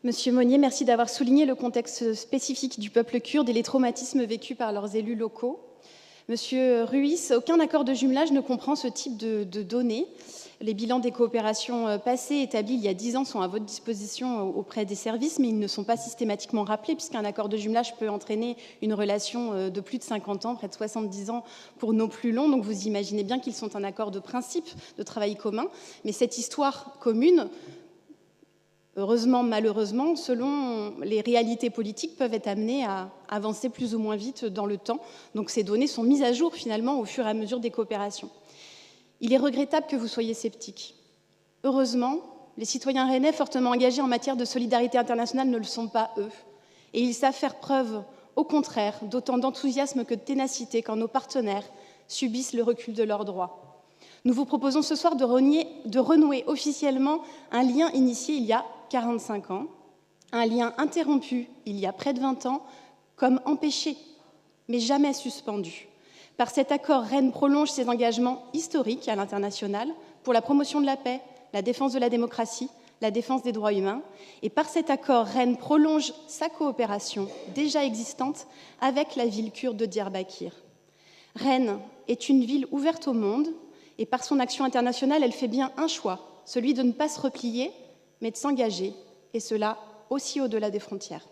Monsieur Monnier, merci d'avoir souligné le contexte spécifique du peuple kurde et les traumatismes vécus par leurs élus locaux. Monsieur Ruiz, aucun accord de jumelage ne comprend ce type de données. Les bilans des coopérations passées établis il y a 10 ans sont à votre disposition auprès des services, mais ils ne sont pas systématiquement rappelés, puisqu'un accord de jumelage peut entraîner une relation de plus de 50 ans, près de 70 ans pour nos plus longs. Donc vous imaginez bien qu'ils sont un accord de principe, de travail commun. Mais cette histoire commune, heureusement, malheureusement, selon les réalités politiques, peuvent être amenées à avancer plus ou moins vite dans le temps. Donc ces données sont mises à jour finalement au fur et à mesure des coopérations. Il est regrettable que vous soyez sceptiques. Heureusement, les citoyens rennais fortement engagés en matière de solidarité internationale ne le sont pas, eux. Et ils savent faire preuve, au contraire, d'autant d'enthousiasme que de ténacité quand nos partenaires subissent le recul de leurs droits. Nous vous proposons ce soir de renouer officiellement un lien initié il y a 45 ans, un lien interrompu il y a près de 20 ans, comme empêché, mais jamais suspendu. Par cet accord, Rennes prolonge ses engagements historiques à l'international pour la promotion de la paix, la défense de la démocratie, la défense des droits humains. Et par cet accord, Rennes prolonge sa coopération déjà existante avec la ville kurde de Diyarbakir. Rennes est une ville ouverte au monde et par son action internationale, elle fait bien un choix, celui de ne pas se replier, mais de s'engager, et cela aussi au-delà des frontières.